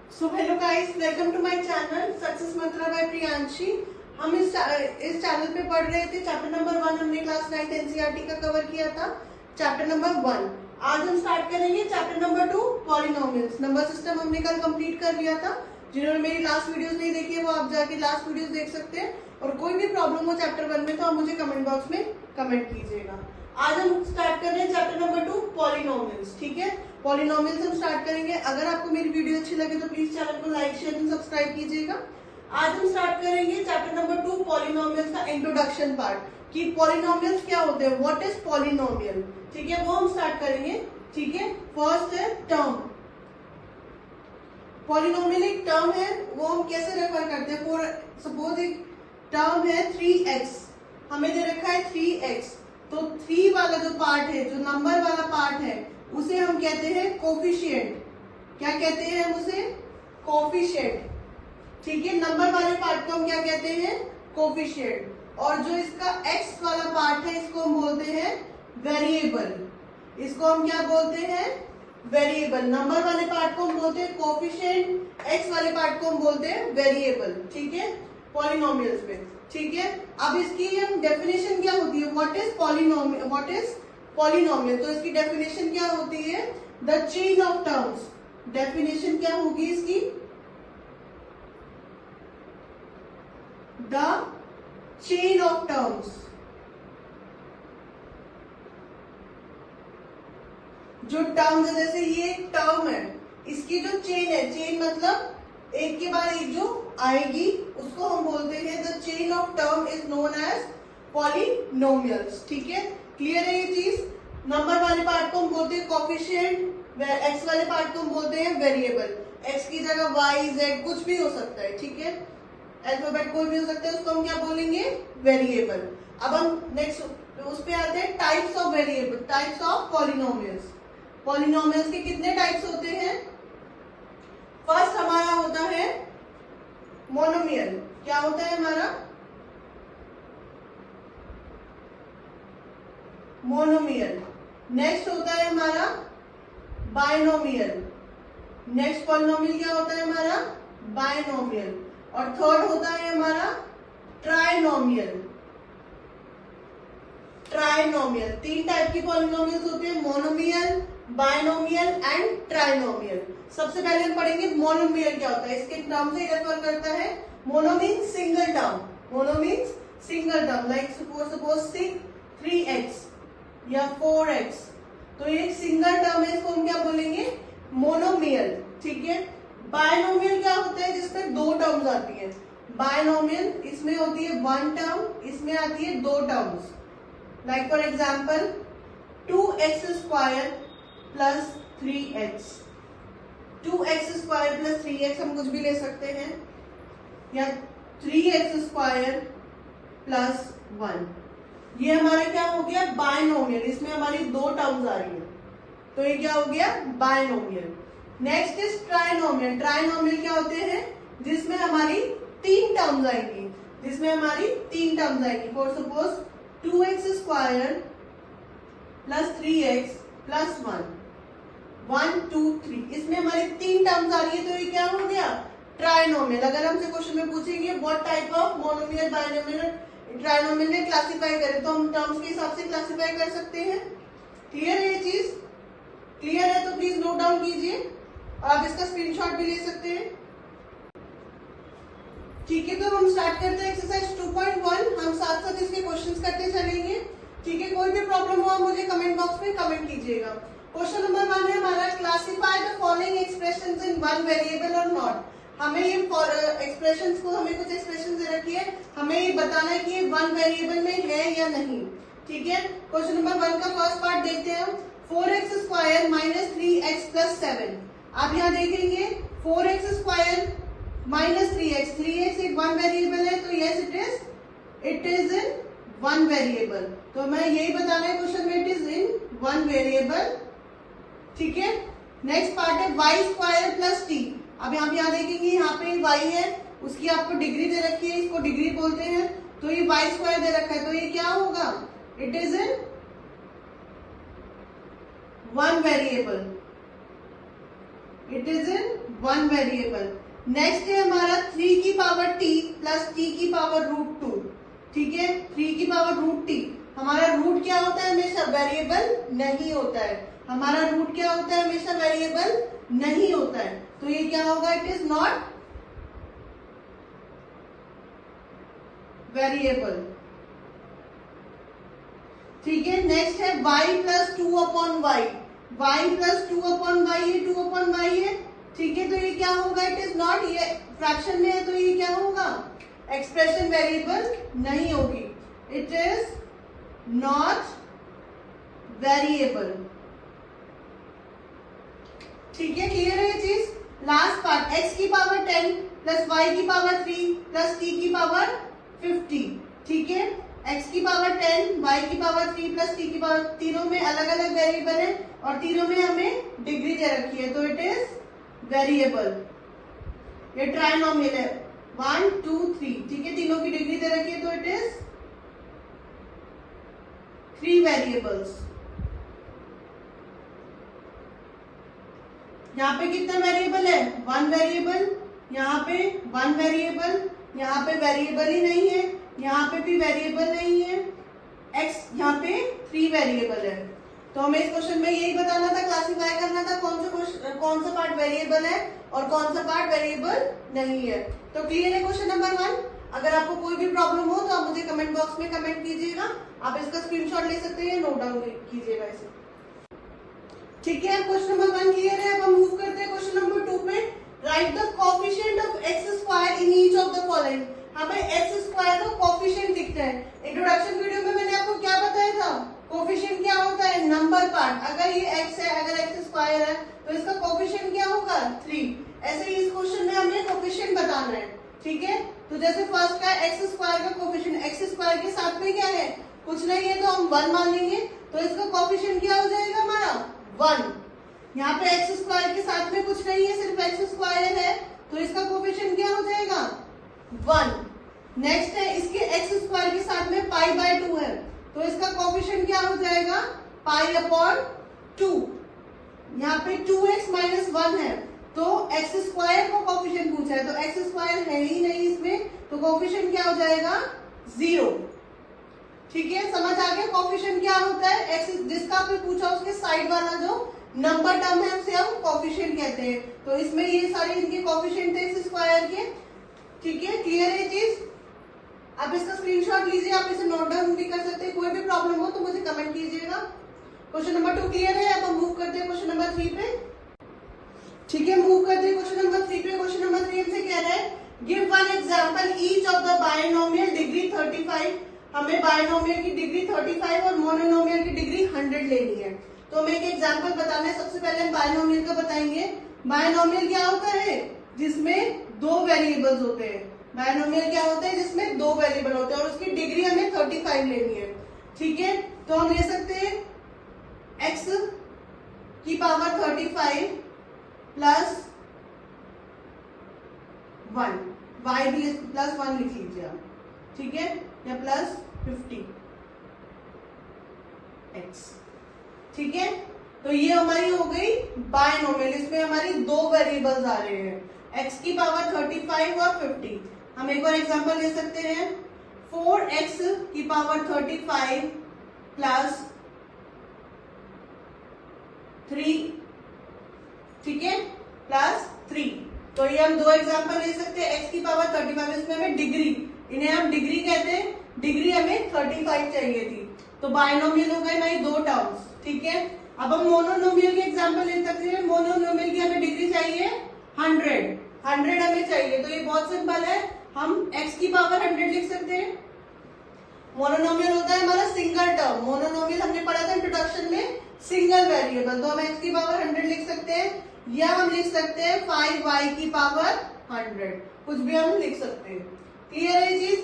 So hello guys, welcome to my channel success mantra by Priyanshi. हम इस channel पे पढ़ रहे थे चैप्टर नंबर 1। हमने क्लास 9 एनसीईआरटी का कवर किया था चैप्टर नंबर 1। आज हम स्टार्ट करेंगे chapter number 2 polynomials. Number system हमने कल कंप्लीट कर लिया था। जिन्होंने मेरी लास्ट वीडियोस नहीं देखी है वो आप जाके लास्ट वीडियोस देख सकते हैं। और कोई भी प्रॉब्लम हो चैप्टर 1 में तो आप मुझे कमेंट बॉक्स में कमेंट कीजिएगा। आज हम स्टार्ट कर रहे हैं चैप्टर नंबर 2 पॉलिनोमियल्स। ठीक है, पॉलिनोमियल्स हम स्टार्ट करेंगे। अगर आपको मेरी वीडियो अच्छी लगे तो प्लीज चैनल को लाइक शेयर एंड सब्सक्राइब कीजिएगा। आज हम स्टार्ट करेंगे चैप्टर नंबर 2 पॉलिनोमियल्स का इंट्रोडक्शन पार्ट कि पॉलिनोमियल्स क्या होते हैं, व्हाट इज पॉलिनोमियल। ठीक है, वो हम स्टार्ट करेंगे। ठीक है, फर्स्ट है टर्म। पॉलिनोमियल एक टर्म है, वो हम कैसे रेफर करते हैं। फॉर सपोज एक टर्म है 3x, हमें दे रखा है 3x, तो 3 वाला जो पार्ट है, जो नंबर वाला पार्ट है, उसे हम कहते हैं कोफिशिएंट। क्या कहते हैं हम उसे? कोफिशिएंट। ठीक है, नंबर वाले पार्ट को हम क्या कहते हैं? कोफिशिएंट। और जो इसका x वाला पार्ट है इसको हम बोलते हैं वेरिएबल। इसको हम क्या बोलते हैं? वेरिएबल। नंबर वाले पार्ट को हम बोलते हैं कोफिशिएंट, x वाले पार्ट को हम बोलते हैं वेरिएबल। ठीक है, पॉलिनोमियल्स में। ठीक है, अब इसकी हम डेफिनेशन क्या होती है, what is polynomial, what is polynomial. तो इसकी डेफिनेशन क्या होती है? The chain of terms. Definition क्या होगी इसकी? The chain of terms. जो टर्म्स है, जैसे ये एक टर्म है, इसकी जो चेन है, चेन मतलब एक के बाद एक जो आएगी, उसको हम बोलते हैं the chain of term is known as polynomials. ठीक है, क्लियर है ये चीज। नंबर वाले पार्ट को हम बोलते हैं कोफिशिएंट, एक्स वाले पार्ट को हम बोलते हैं वेरिएबल। एक्स की जगह वाई जेड कुछ भी हो सकता है। ठीक है, अल्फाबेट कोई भी हो सकता है, उसको हम क्या बोलेंगे? वेरिएबल। अब हम नेक्स्ट उस पे आते हैं types of variable, types of polynomials. Polynomials के कितने टाइप्स होते हैं? फर्स्ट हमारा होता है मोनोमियल। क्या होता है हमारा? मोनोमियल। नेक्स्ट होता है हमारा बाइनोमियल। नेक्स्ट पॉलिनोमियल क्या होता है हमारा? बाइनोमियल। और थर्ड होता है हमारा ट्राइनोमियल। ट्राइनोमियल। 3 टाइप की पॉलिनोमियल्स होते हैं, मोनोमियल, बाइनोमियल एंड ट्राइनोमियल। सबसे पहले हम पढ़ेंगे मोनोमियल क्या होता है। इसके टर्म से रेफर करता है। Mono means single term. Mono means single term, like suppose 3x या 4x, तो ये एक सिंगल टर्म है, इसको हम क्या बोलेंगे? मोनोमियल। ठीक है, बायनोमियल क्या होता है? जिसमें 2 टर्म्स आती है। बायनोमियल इसमें होती है 1 टर्म, इसमें आती है 2 terms. Like for example 2x² plus 3x। 2x² plus 3x हम कुछ भी ले सकते हैं, या 3x² प्लस 1। ये हमारा क्या हो गया? बायनोमियल। इसमें हमारी 2 टर्म्स आ रही है, तो ये क्या हो गया? Binomial. Next is trinomial. Trinomial क्या होते हैं? जिसमें हमारी 3 टर्म्स आएंगी, जिसमें हमारी 3 टर्म्स आएंगी। For suppose 2x² plus 3x plus 1 2 3, इसमें हमारी 3 टर्म्स आ रही है, तो ये क्या हो गया? ट्राइनोमियल। अगर हमसे क्वेश्चन में पूछेंगे what type of monomial, binomial, trinomial में क्लासिफाई करें, तो हम टर्म्स के हिसाब से क्लासिफाई कर सकते हैं। क्लियर है ये चीज? क्लियर है तो प्लीज नोट डाउन कीजिए, और आप इसका स्क्रीनशॉट भी ले सकते हैं। ठीक है, तो हम स्टार्ट करते हैं एक्सरसाइज 2.1। हम साथ साथ इसके क्वेश्चंस करते चलेंगे। ठीक है, कोई भी प्रॉब्लम हो आप मुझे कमेंट बॉक्स में कमेंट कीजिएगा। क्वेश्चन नंबर 1 है हमारा, classify the following expressions in one variable और नॉट। हमें ये एक्सप्रेशंस को, हमें कुछ एक्सप्रेशन दे रखी है, हमें ये बताना है कि ये 1 वेरिएबल में है या नहीं। ठीक है, क्वेश्चन नंबर 1 का फर्स्ट पार्ट देखते हैं हम। 4x² minus 3x plus 7। आप यहाँ देखेंगे 4x² माइनस 3x, 3x एक 1 वेरिएबल है, तो yes it is in 1 variable. तो मैं यही बताना है क्वेश्चन में, इट इज इन 1 वेरिएबल। ठीक है, नेक्स्ट पार्ट है y² प्लस t। अब यहाँ देखेंगे, यहाँ पे y है, उसकी आपको डिग्री दे रखी है, इसको डिग्री बोलते हैं, तो ये y² दे रखा है, तो ये क्या होगा? It is in 1 variable. It is in one variable. Next है हमारा 3 की पावर t प्लस t की पावर रूट 2। ठीक है, 3 की पावर रूट t, हमारा रूट क्या होता है, हमेशा वेरिएबल नहीं होता है। हमारा रूट क्या होता है, हमेशा वेरिएबल नहीं होता है। तो ये क्या होगा, इट इज नॉट वेरिएबल। ठीक है, नेक्स्ट है y plus 2 upon y. y plus 2 upon y, ये 2 अपॉन वाई है। ठीक है, तो ये क्या होगा, इट इज नॉट, ये फ्रैक्शन में है तो ये क्या होगा, एक्सप्रेशन वेरिएबल नहीं होगी, इट इज नॉट वेरिएबल। ठीक है, क्लियर है ये चीज। लास्ट पार्ट, x की पावर 10 प्लस y की पावर 3 प्लस t की पावर 50। ठीक है, x की पावर 10, y की पावर 3 प्लस t की पावर, तीनों में अलग अलग वेरिएबल है और तीनों में हमें डिग्री दे रखी है, तो इट इज वेरिएबल। ये ट्राइनोमियल है, 1 2 3। ठीक है, तीनों की डिग्री दे रखी है, तो इट इज 3 वेरिएबल्स। यहाँ पे कितना वेरिएबल है, 1 वेरिएबल, यहाँ पे 1 वेरिएबल, यहाँ पे वेरिएबल ही नहीं है, यहाँ पे भी वेरिएबल नहीं है, x यहाँ पे 3 वेरिएबल है। तो हमें इस क्वेश्चन में यही बताना था, क्लासिफाई करना था कौन सा पार्ट वेरिएबल है और कौन सा पार्ट वेरिएबल नहीं है। तो क्लियर है क्वेश्चन नंबर 1। अगर आपको कोई भी प्रॉब्लम हो तो आप मुझे कमेंट बॉक्स में कमेंट कीजिएगा, आप इसका स्क्रीनशॉट ले सकते हैं, नोट डाउन कीजिएगा इसे। ठीक है, क्वेश्चन नंबर 1 क्लियर है। अब हम मूव करते हैं क्वेश्चन नंबर 2 पे। Write the coefficient of x square in each of the following. हमें x स्क्वायर का कोएफिशिएंट दिखता है। इंट्रोडक्शन वीडियो में मैंने आपको क्या बताया था, कोएफिशिएंट क्या होता है, नंबर पार्ट। अगर ये x है, अगर x स्क्वायर है तो इसका कोएफिशिएंट क्या होगा, 3। ऐसे ही इस क्वेश्चन में हमें कोएफिशिएंट बताना है। ठीक है, तो जैसे फर्स्ट का x स्क्वायर का कोएफिशिएंट, x स्क्वायर के साथ में क्या है, कुछ नहीं है, तो हम 1 मान लेंगे, तो इसका कोएफिशिएंट क्या हो जाएगा हमारा, 1। यहाँ पे x स्क्वायर के साथ में कुछ नहीं है, सिर्फ x स्क्वायर है, तो इसका कोएफिशिएंट क्या हो जाएगा, 1। नेक्स्ट है, इसके x स्क्वायर के साथ में पाई बाय 2 है, तो इसका कोएफिशिएंट क्या हो जाएगा, पाई अपॉन 2। यहाँ पे 2x माइनस 1 है, तो x स्क्वायर का कोएफिशिएंट पूछा है, तो x स्क्वायर है ही नहीं इसमें, तो कोएफिशिएंट क्या हो जाएगा, 0। ठीक है, समझ आ गया कोएफिशिएंट क्या होता है। x जिसका आपने पूछा उसके साइड वाला जो नंबर टर्म है उसे हम कोएफिशिएंट कहते हैं। तो इसमें ये सारे इनके कोएफिशिएंट थे x स्क्वायर के। ठीक है, क्लियर है ये चीज। आप इसका स्क्रीनशॉट लीजिए, आप इसे नोट डाउन भी कर सकते हैं। कोई भी प्रॉब्लम हो तो मुझे कमेंट कीजिएगा। क्वेश्चन नंबर 2 क्लियर है। अब हम मूव करते हैं क्वेश्चन नंबर 3 पे। ठीक है, मूव करते हैं क्वेश्चन नंबर 3 पे। क्वेश्चन नंबर 3 हमसे कह रहा है, give one example each of the binomial degree 35। हमें बायनोमियल की डिग्री 35 और मोनोनोमियल की डिग्री 100 लेनी है। तो हमें एक एग्जांपल बताना है। सबसे पहले हम बायनोमियल का बताएंगे। बायनोमियल क्या होता है, जिसमें 2 वेरिएबल्स होते हैं। बायनोमियल क्या होता है, जिसमें 2 वेरिएबल होते हैं और उसकी डिग्री हमें 35 लेनी है। ठीक है, तो हम ले सकते हैं x की पावर 35 प्लस 1, y भी प्लस 1 लिख लीजिए आप। ठीक है, या प्लस 50x। ठीक है, तो ये हमारी हो गई बायनोमियल। इसमें हमारी 2 वेरिएबल्स आ रहे हैं, x की पावर 35 और 50। हम एक और एग्जांपल ले सकते हैं, 4x की पावर 35 प्लस 3। ठीक है, प्लस 3। तो ये हम 2 एग्जांपल ले सकते हैं। x की पावर 35, इसमें हमें डिग्री, इन्हें हम डिग्री कहते हैं, डिग्री हमें 35 चाहिए थी। तो बायनोमियल हो गए हमारी 2 टर्म्स। ठीक है, अब हम मोनोनोमियल के एग्जांपल ले सकते हैं। मोनोनोमियल की हमें डिग्री चाहिए 100 हमें चाहिए। तो ये बहुत सिंपल है, हम x की पावर 100 लिख सकते हैं। मोनोनोमियल होता है हमारा सिंगल टर्म। मोनोनोमियल हमने पढ़ा था इंट्रोडक्शन में, सिंगल वेरिएबल। तो हम x की पावर 100 लिख सकते हैं, या हम लिख सकते हैं 5y की पावर 100, कुछ भी हम लिख सकते हैं। क्लियर है ये चीज।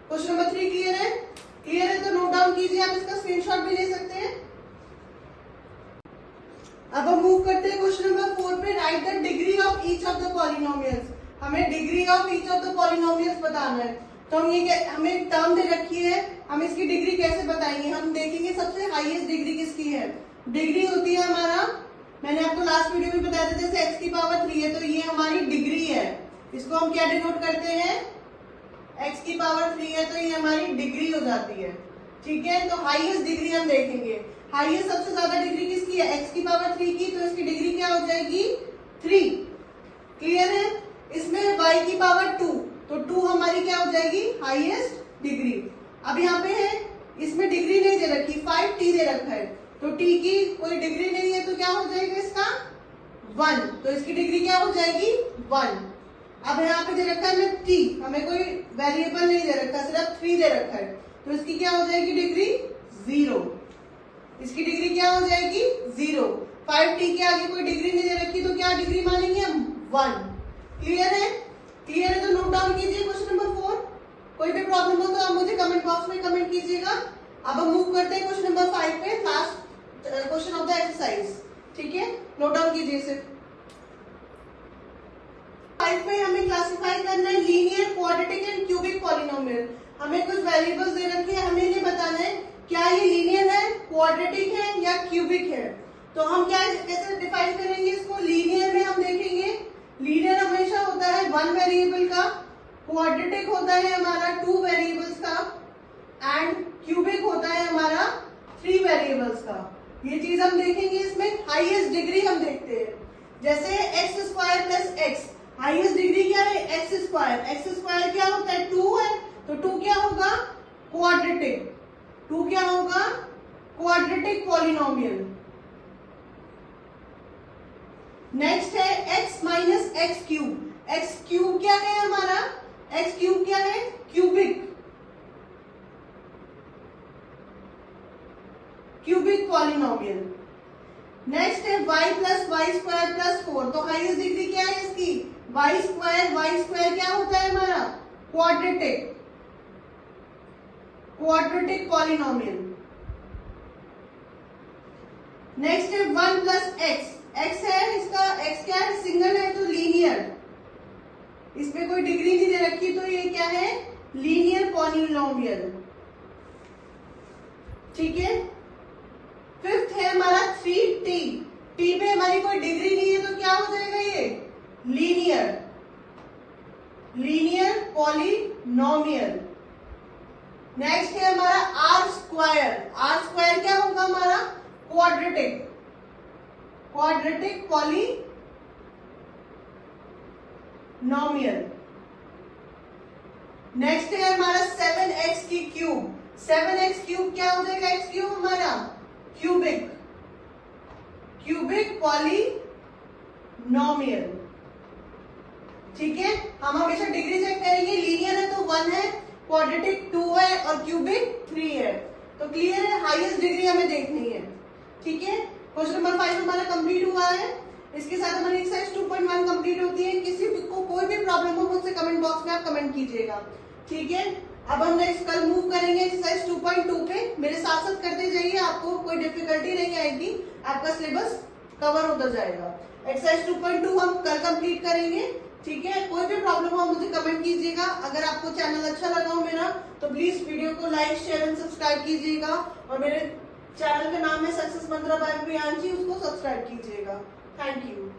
क्वेश्चन नंबर 3 क्लियर है। क्लियर है तो नोट डाउन कीजिए, आप इसका स्क्रीनशॉट भी ले सकते हैं। अब हम मूव करते हैं क्वेश्चन नंबर 4 पे। Write the degree of each of the polynomials. हमें degree of each of the polynomials बताना है। तो हम ये हमें टर्म दे रखी है, हम इसकी डिग्री कैसे बताएंगे। हम देखेंगे सबसे हाईएस्ट डिग्री किसकी है। डिग्री होती है हमारा मैंने आपको लास्ट वीडियो में बताया था जैसे x की पावर 3 है तो ये हमारी डिग्री है, इसको हम क्या डिनोट करते हैं, x की पावर 3 है तो ये हमारी डिग्री हो जाती है। ठीक है, तो हाईएस्ट डिग्री हम देखेंगे, हाईएस्ट सबसे ज्यादा डिग्री किसकी है, x की पावर 3 की, तो इसकी डिग्री क्या हो जाएगी 3। क्लियर है। इसमें y की पावर 2, तो 2 हमारी क्या हो जाएगी हाईएस्ट डिग्री। अब यहाँ पे है इसमें डिग्री नहीं दे रखी, 5t दे रखा है, तो t की कोई डिग्री नहीं है तो क्या हो जाएगा इसका 1, तो इसकी डिग्री क्या हो जाएगी 1। अब यहाँ पे दे रखा है t, हमें कोई वेरिएबल नहीं दे रखा, सिर्फ 3 दे रखा है, तो इसकी क्या हो जाएगी डिग्री 0, इसकी डिग्री क्या हो जाएगी 0। 5t के आगे कोई डिग्री नहीं दे रखी तो क्या डिग्री मानेंगे हम 1। क्लियर है, क्लियर है तो नोट डाउन कीजिए क्वेश्चन नंबर 4। कोई भी प्रॉब्लम हो तो आप मुझे कमेंट बॉक्स में कमेंट कीजिएगा। अब हम मूव करते हैं क्वेश्चन नंबर 5 पे, last question of the exercise. ठीक है, नोट डाउन कीजिए इसे। 5 पे हमें क्लासिफाई करना है linear, quadratic and cubic polynomial. हमें कुछ वेरिएबल्स दे रखे हैं, हमें इन्हें बताना है क्या ये लीनियर है, क्वाड्रेटिक है या क्यूबिक है। तो हम क्या कैसे डिफाइन करेंगे इसको, लीनियर में हम देखेंगे लीनियर हमेशा होता है 1 वेरिएबल का, क्वाड्रेटिक होता है हमारा 2 वेरिएबल्स का एंड क्यूबिक होता है हमारा 3 वेरिएबल्स का। ये चीज हम देखेंगे। इसमें हाईएस्ट डिग्री हम देखते हैं, जैसे x square plus x, highest degree क्या है एक्स स्क्वायर, एक्स स्क्वायर क्या होता है 2 है, तो 2 क्या होगा क्वाड्रेटिक, 2 क्या होगा क्वाड्रेटिक पॉलिनोमियल। नेक्स्ट है x minus x cube, x cube क्या है हमारा, एक्स क्यूब क्या है क्यूबिक, क्यूबिक पॉलिनोमियल। नेक्स्ट है y plus y square plus 4, तो हाईएस्ट डिग्री क्या है इसकी वाई स्क्वायर क्या होता है हमारा क्वाड्रेटिक, क्वाड्रेटिक पॉलिनोमियल। नेक्स्ट है 1 प्लस एक्स, एक्स है इसका, एक्स क्या है सिंगल है तो लीनियर, इसमें कोई डिग्री नहीं दे रखी तो ये क्या है लीनियर पॉलिनोमियल। ठीक है, फिफ्थ है हमारा 3t, t पे हमारी कोई डिग्री नहीं है तो क्या हो जाएगा ये लीनियर, लीनियर पॉलिनोमियल। नेक्स्ट है हमारा r स्क्वायर क्या होगा हमारा क्वाड्रेटिक, क्वाड्रेटिक पॉलिनोमियल। नेक्स्ट है हमारा 7x की क्यूब, 7x क्यूब क्या हो जाएगा x क्यूब हमारा क्यूबिक, क्यूबिक पॉलिनोमियल। ठीक है, हम हमेशा डिग्री चेक करेंगे, लीनियर है तो 1 है, क्वाड्रेटिक 2 है और क्यूबिक 3 है। तो क्लियर है, हाईएस्ट डिग्री हमें देखनी है। ठीक है, क्वेश्चन नंबर 5 हमारा कंप्लीट हुआ है। इसके साथ हमारी एक्सरसाइज 2.1 कंप्लीट होती है। किसी को कोई भी प्रॉब्लम हो मुझसे कमेंट बॉक्स में आप कमेंट कीजिएगा। ठीक है, अब हम नेक्स्ट कल मूव करेंगे एक्सरसाइज 2.2 पे। मेरे साथ साथ करते जाइए, आपको कोई डिफिकल्टी नहीं आएगी, आपका सिलेबस कवर होता जाएगा। एक्सरसाइज 2.2 हम कल कंप्लीट करेंगे। ठीक है, कोई भी प्रॉब्लम हो मुझे कमेंट कीजिएगा। अगर आपको चैनल अच्छा लगा हो मेरा तो प्लीज वीडियो को लाइक शेयर एंड सब्सक्राइब कीजिएगा, और मेरे चैनल का नाम है सक्सेस मंत्रा बाय प्रियांशी, उसको सब्सक्राइब कीजिएगा। Thank you.